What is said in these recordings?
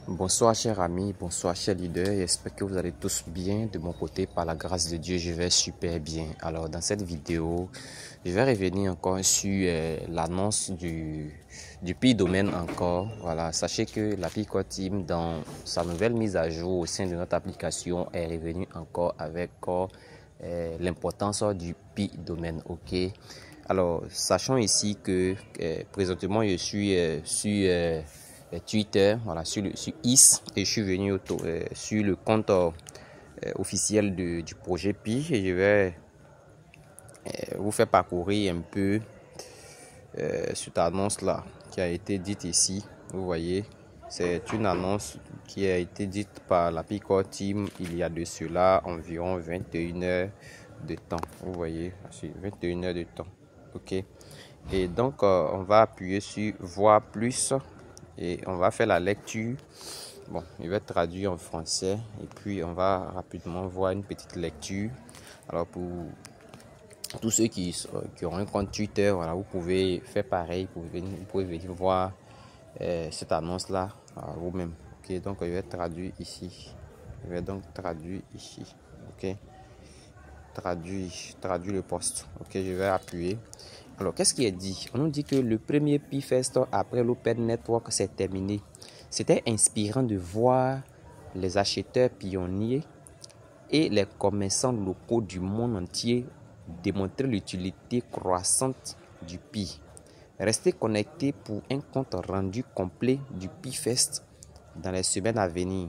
Bonsoir chers amis, bonsoir chers leaders, j'espère que vous allez tous bien. De mon côté, par la grâce de Dieu, je vais super bien. Alors dans cette vidéo, je vais revenir encore sur l'annonce du Pi domaine encore. Voilà, sachez que la Pi Core Team, dans sa nouvelle mise à jour au sein de notre application, est revenue encore avec l'importance du Pi domaine. Ok. Alors sachons ici que présentement je suis sur Twitter, voilà, sur X, et je suis venu sur le compte officiel du projet Pi, et je vais vous faire parcourir un peu cette annonce là qui a été dite ici. Vous voyez, c'est une annonce qui a été dite par la Pi Core Team il y a de cela environ 21 heures de temps. Vous voyez, 21 heures de temps. Ok, et donc on va appuyer sur voir plus et on va faire la lecture. Bon, je vais traduire en français et puis on va rapidement voir une petite lecture. Alors pour tous ceux qui auront un compte Twitter, voilà, vous pouvez faire pareil, vous pouvez venir voir cette annonce là vous-même. Ok, donc je vais traduire ici. Je vais donc traduire ici. Ok, traduire le post. Ok, je vais appuyer. Alors, qu'est-ce qui est dit? On nous dit que le premier Pi Fest après l'Open Network s'est terminé. C'était inspirant de voir les acheteurs pionniers et les commerçants locaux du monde entier démontrer l'utilité croissante du Pi. Restez connectés pour un compte rendu complet du Pi Fest dans les semaines à venir.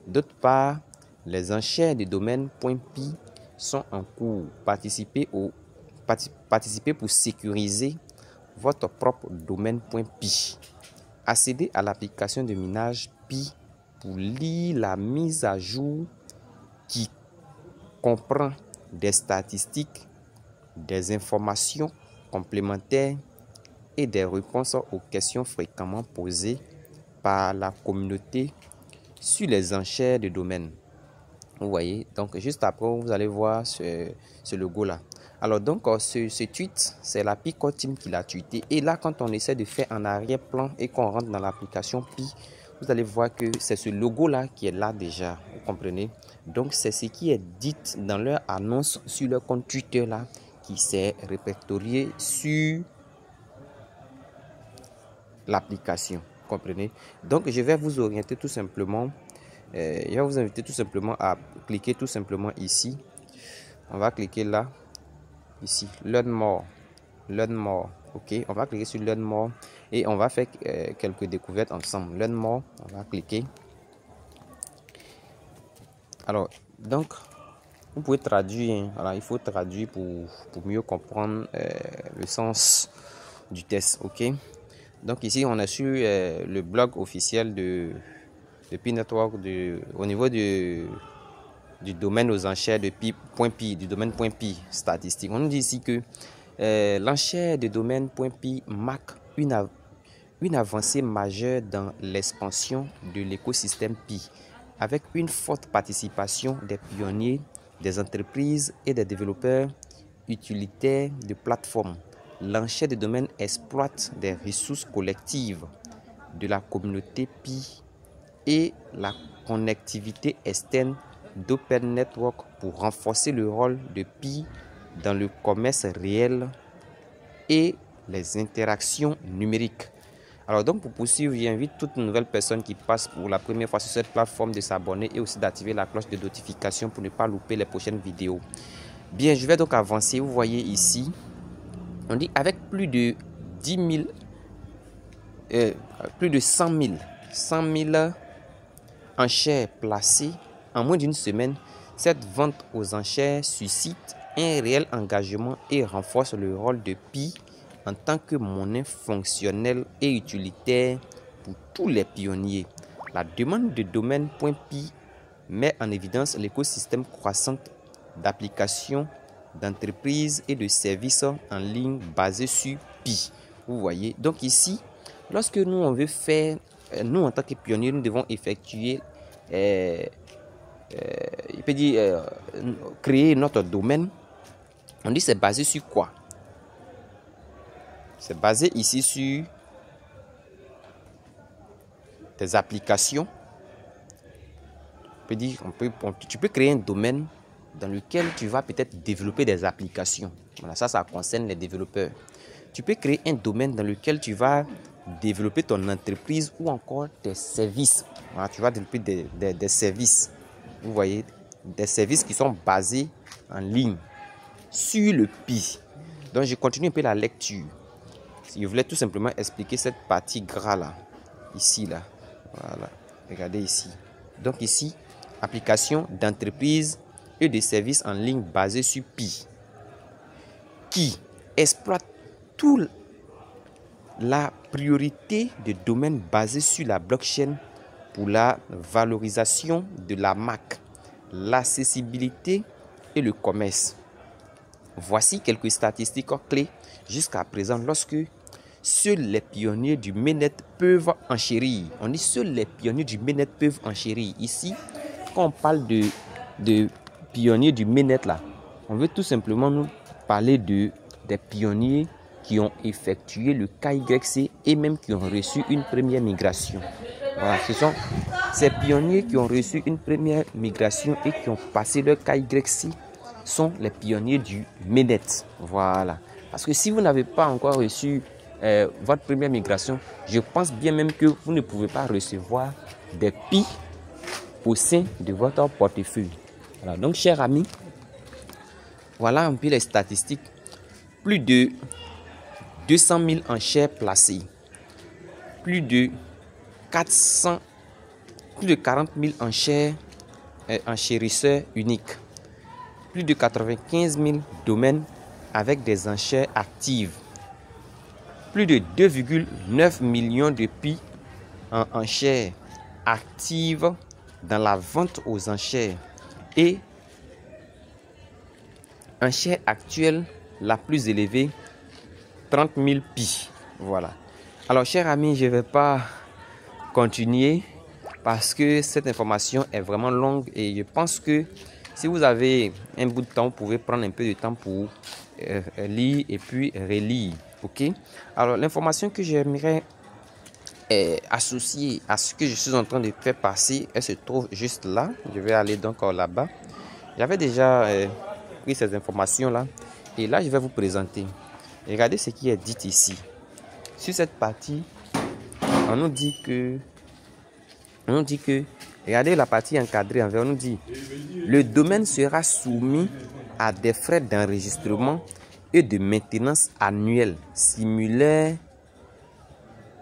D'autre part, les enchères de domaine.pi sont en cours. Participez pour sécuriser votre propre domaine.pi. Accédez à l'application de minage Pi pour lire la mise à jour qui comprend des statistiques, des informations complémentaires et des réponses aux questions fréquemment posées par la communauté sur les enchères de domaine. Vous voyez, donc juste après vous allez voir ce logo là. Alors donc ce tweet, c'est la Pi Core Team qui l'a tweeté, et là quand on essaie de faire en arrière-plan et qu'on rentre dans l'application Pi, vous allez voir que c'est ce logo là qui est là déjà, vous comprenez. Donc c'est ce qui est dit dans leur annonce sur leur compte Twitter là, qui s'est répertorié sur l'application, comprenez. Donc je vais vous orienter tout simplement. Je vais vous inviter tout simplement à cliquer tout simplement ici. On va cliquer là, ici, Learn More. Learn More. Ok, on va cliquer sur Learn More et on va faire quelques découvertes ensemble. Learn More, on va cliquer. Alors, donc, vous pouvez traduire. Voilà, il faut traduire pour mieux comprendre le sens du test. Ok, donc ici, on a sur le blog officiel de Pi Network au niveau du domaine aux enchères de Pi.pi, du domaine.pi statistique. On nous dit ici que l'enchère de domaine.pi marque une avancée majeure dans l'expansion de l'écosystème Pi, avec une forte participation des pionniers, des entreprises et des développeurs utilitaires de plateformes. L'enchère de domaine exploite des ressources collectives de la communauté Pi et la connectivité externe d'Open Network pour renforcer le rôle de Pi dans le commerce réel et les interactions numériques. Alors donc pour poursuivre, j'invite toute nouvelle personne qui passe pour la première fois sur cette plateforme de s'abonner et aussi d'activer la cloche de notification pour ne pas louper les prochaines vidéos. Bien, je vais donc avancer. Vous voyez ici, on dit avec plus de 10 000, plus de 100 000 enchères placées en moins d'une semaine. Cette vente aux enchères suscite un réel engagement et renforce le rôle de Pi en tant que monnaie fonctionnelle et utilitaire pour tous les pionniers. La demande de domaine.pi met en évidence l'écosystème croissant d'applications, d'entreprises et de services en ligne basés sur Pi. Vous voyez, donc ici, lorsque nous on veut faire, nous en tant que pionniers, nous devons effectuer, il peut dire, créer notre domaine. On dit c'est basé sur quoi? C'est basé ici sur des applications, Tu peux créer un domaine dans lequel tu vas peut-être développer des applications. Voilà, ça concerne les développeurs. Tu peux créer un domaine dans lequel tu vas développer ton entreprise ou encore tes services. Voilà, tu vas développer des services. Vous voyez, des services qui sont basés en ligne sur le Pi. Donc, je continue un peu la lecture. Je voulais tout simplement expliquer cette partie gras là. Ici, là. Voilà. Regardez ici. Donc, ici, application d'entreprise et de services en ligne basés sur Pi, qui exploite toute la priorité de domaines basés sur la blockchain pour la valorisation de la marque, l'accessibilité et le commerce. Voici quelques statistiques clés jusqu'à présent lorsque seuls les pionniers du mainnet peuvent enchérir. On dit seuls les pionniers du mainnet peuvent enchérir. Ici, quand on parle de pionniers du mainnet là, on veut tout simplement nous parler des pionniers qui ont effectué le KYC et même qui ont reçu une première migration. Voilà, ce sont ces pionniers qui ont reçu une première migration et qui ont passé leur KYC sont les pionniers du mainnet. Voilà. Parce que si vous n'avez pas encore reçu votre première migration, je pense bien même que vous ne pouvez pas recevoir des Pi au sein de votre portefeuille. Voilà. Donc, chers amis, voilà un peu les statistiques. Plus de 200 000 enchères placées. Plus de 40 000 enchères enchérisseurs uniques. Plus de 95 000 domaines avec des enchères actives. Plus de 2,9 millions de Pi en enchères actives dans la vente aux enchères. Et enchère actuelle la plus élevée, 30 000 Pi. Voilà. Alors, chers amis, je ne vais pas continuer parce que cette information est vraiment longue et je pense que si vous avez un bout de temps, vous pouvez prendre un peu de temps pour lire et puis relire. Ok? Alors, l'information que j'aimerais associer à ce que je suis en train de faire passer, elle se trouve juste là. Je vais aller donc là-bas. J'avais déjà pris ces informations-là et là, je vais vous présenter. Regardez ce qui est dit ici. Sur cette partie, on nous dit que, regardez la partie encadrée en vert, on nous dit, le domaine sera soumis à des frais d'enregistrement et de maintenance annuels similaires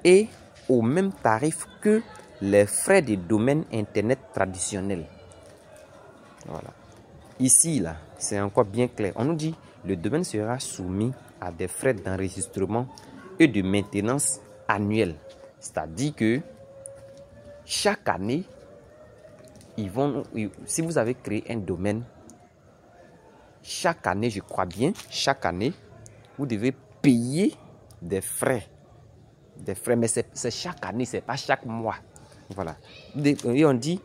et au même tarif que les frais de domaine Internet traditionnels. Voilà. Ici, là, c'est encore bien clair. On nous dit, le domaine sera soumis à des frais d'enregistrement et de maintenance annuels. C'est-à-dire que chaque année, si vous avez créé un domaine, chaque année, je crois bien, chaque année, vous devez payer des frais. Des frais, mais c'est chaque année, c'est pas chaque mois. Voilà. Et on dit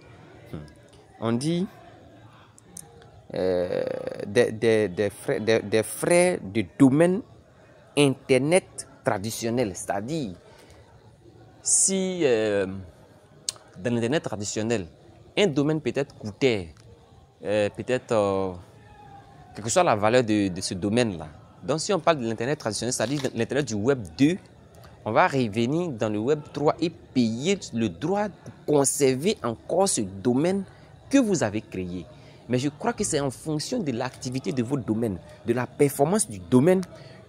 des frais de domaine Internet traditionnel. C'est-à-dire, si dans l'Internet traditionnel, un domaine peut-être coûtait peut-être quelle que soit la valeur de ce domaine-là. Donc, si on parle de l'Internet traditionnel, c'est-à-dire l'Internet du Web 2, on va revenir dans le Web 3 et payer le droit de conserver encore ce domaine que vous avez créé. Mais je crois que c'est en fonction de l'activité de votre domaine, de la performance du domaine,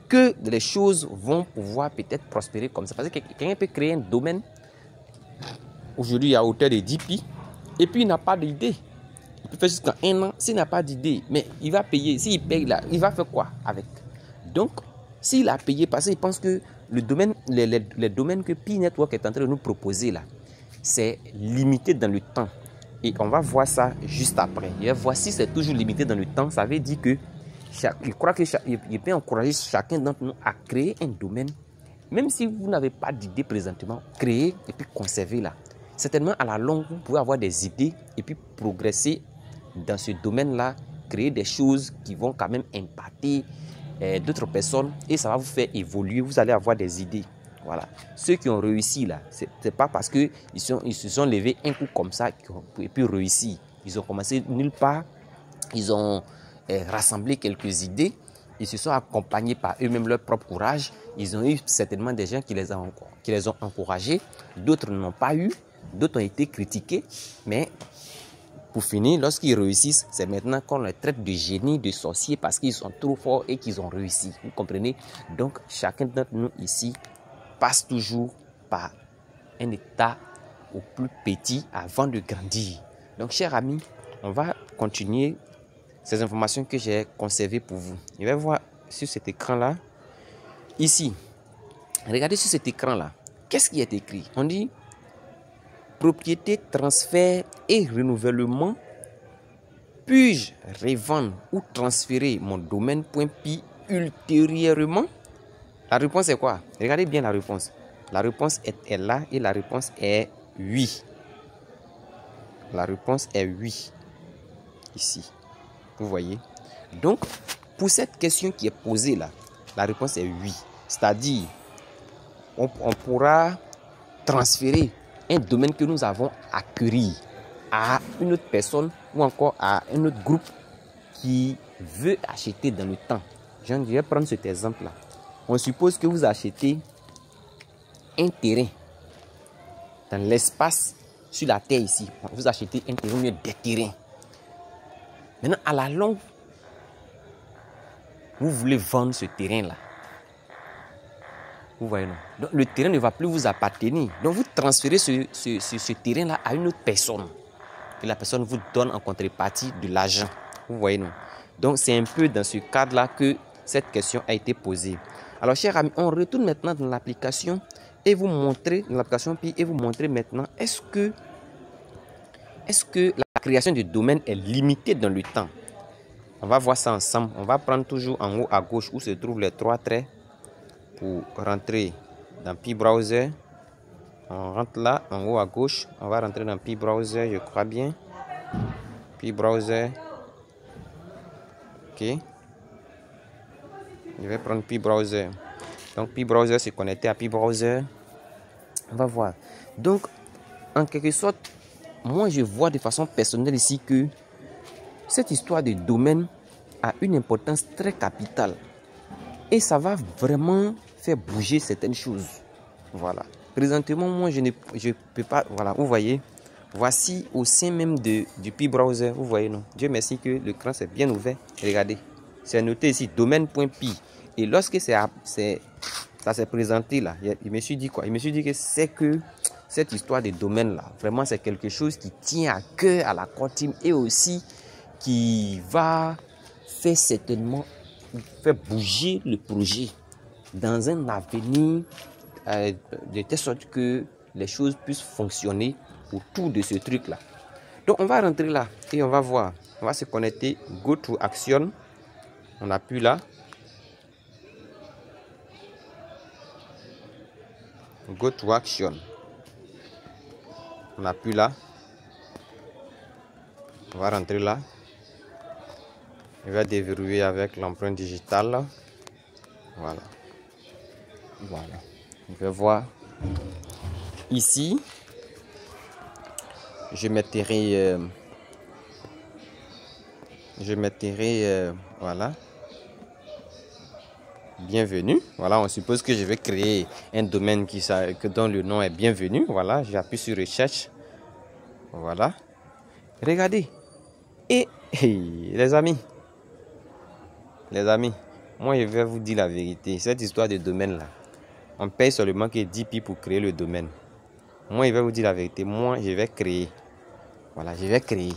que les choses vont pouvoir peut-être prospérer comme ça. Parce que quelqu'un peut créer un domaine aujourd'hui à hauteur de 10 pi et puis il n'a pas d'idée. Il peut faire jusqu'à 1 an s'il n'a pas d'idée. Mais il va payer. S'il paye là, il va faire quoi avec? Donc, s'il a payé parce qu'il pense que le domaine, les domaines que Pi Network est en train de nous proposer là, c'est limité dans le temps. Et on va voir ça juste après. Et voici, c'est toujours limité dans le temps. Ça veut dire que il croit qu'il peut encourager chacun d'entre nous à créer un domaine. Même si vous n'avez pas d'idée présentement, créer et puis conserver là. Certainement, à la longue, vous pouvez avoir des idées et puis progresser dans ce domaine-là, créer des choses qui vont quand même impacter d'autres personnes et ça va vous faire évoluer. Vous allez avoir des idées. Voilà. Ceux qui ont réussi là, c'est pas parce qu'ils se sont levés un coup comme ça et puis réussi. Ils ont commencé nulle part. Ils ont rassemblé quelques idées. Ils se sont accompagnés par eux-mêmes leur propre courage. Ils ont eu certainement des gens qui les ont encouragés. D'autres n'ont pas eu. D'autres ont été critiqués. Mais pour finir, lorsqu'ils réussissent, c'est maintenant qu'on les traite de génies, de sorciers parce qu'ils sont trop forts et qu'ils ont réussi. Vous comprenez? Donc, chacun d'entre nous ici passe toujours par un état au plus petit avant de grandir. Donc, chers amis, on va continuer ces informations que j'ai conservées pour vous. Je vais voir sur cet écran-là. Ici, regardez sur cet écran-là. Qu'est-ce qui est écrit? On dit propriété, transfert et renouvellement. Puis-je revendre ou transférer mon domaine.py ultérieurement? La réponse est quoi? Regardez bien la réponse. La réponse est là et la réponse est oui. La réponse est oui. Ici. Vous voyez? Donc, pour cette question qui est posée là, la réponse est oui. C'est-à-dire, on pourra transférer un domaine que nous avons acquis à une autre personne ou encore à un autre groupe qui veut acheter dans le temps. Je vais prendre cet exemple-là. On suppose que vous achetez un terrain dans l'espace sur la terre ici. Vous achetez un terrain, des terrains. Maintenant, à la longue, vous voulez vendre ce terrain-là. Vous voyez, non? Donc, le terrain ne va plus vous appartenir. Donc, vous transférez ce terrain-là à une autre personne. Et la personne vous donne en contrepartie de l'argent. Vous voyez, non? Donc, c'est un peu dans ce cadre-là que cette question a été posée. Alors, chers amis, on retourne maintenant dans l'application et vous montrer, dans l'application PI, et vous montrer maintenant, est-ce que la création de domaine est limitée dans le temps? On va voir ça ensemble. On va prendre toujours en haut à gauche où se trouvent les trois traits pour rentrer dans Pi Browser. On rentre là, en haut à gauche. On va rentrer dans Pi Browser, je crois bien. Pi Browser. Ok. Je vais prendre Pi Browser. Donc, Pi Browser, c'est connecté à Pi Browser. On va voir. Donc, en quelque sorte, moi, je vois de façon personnelle ici que cette histoire de domaine a une importance très capitale. Et ça va vraiment faire bouger certaines choses. Voilà. Présentement, moi, je ne peux pas... Voilà, vous voyez. Voici au sein même du Pi Browser. Vous voyez, non? Dieu merci que l'écran s'est bien ouvert. Regardez. C'est noté ici, domaine.py. Et lorsque ça s'est présenté là, il me suis dit quoi? Il me suis dit que c'est que cette histoire de domaine là, vraiment c'est quelque chose qui tient à cœur à la core team et aussi qui va faire certainement faire bouger le projet dans un avenir de telle sorte que les choses puissent fonctionner autour de ce truc là. Donc on va rentrer là et on va voir. On va se connecter, go to action. On appuie là. Go to action. On appuie là. On va rentrer là. Je vais déverrouiller avec l'empreinte digitale. Voilà. Voilà. Je vais voir. Ici, je mettrai voilà. Bienvenue. Voilà, on suppose que je vais créer un domaine dont le nom est bienvenue. Voilà, j'appuie sur recherche. Voilà. Regardez. Et les amis, moi je vais vous dire la vérité. Cette histoire de domaine là, on paye seulement que 10 pi pour créer le domaine. Moi je vais vous dire la vérité. Moi je vais créer. Voilà, je vais créer.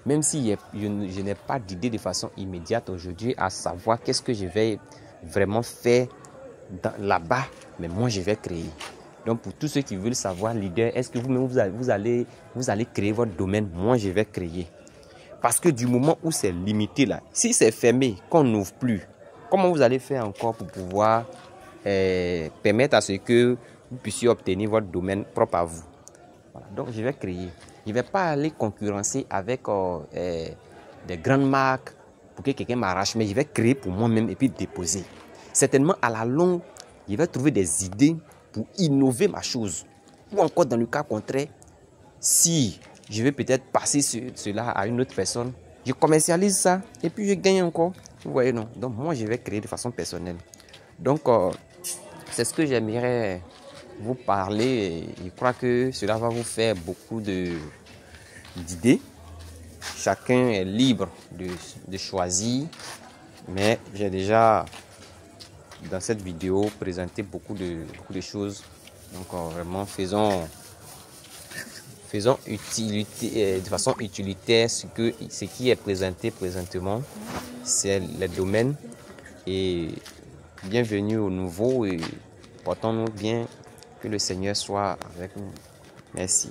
Même si je n'ai pas d'idée de façon immédiate aujourd'hui à savoir qu'est-ce que je vais vraiment faire là-bas, mais moi je vais créer. Donc pour tous ceux qui veulent savoir, leader, est-ce que vous-même vous allez créer votre domaine? Moi je vais créer. Parce que du moment où c'est limité là, si c'est fermé, qu'on n'ouvre plus, comment vous allez faire encore pour pouvoir permettre à ce que vous puissiez obtenir votre domaine propre à vous? Voilà. Donc je vais créer. Je ne vais pas aller concurrencer avec des grandes marques pour que quelqu'un m'arrache, mais je vais créer pour moi-même et puis déposer. Certainement, à la longue, je vais trouver des idées pour innover ma chose. Ou encore, dans le cas contraire, si je vais peut-être passer cela à une autre personne. Je commercialise ça et puis je gagne encore. Vous voyez, non? Donc, moi, je vais créer de façon personnelle. Donc, c'est ce que j'aimerais vous parler. Et je crois que cela va vous faire beaucoup d'idées. Chacun est libre de choisir. Mais j'ai déjà, dans cette vidéo, présenté beaucoup de choses. Donc, vraiment, faisons de façon utilitaire ce qui est présenté présentement. C'est les domaines. Et bienvenue au nouveau et portons-nous bien. Que le Seigneur soit avec nous. Merci.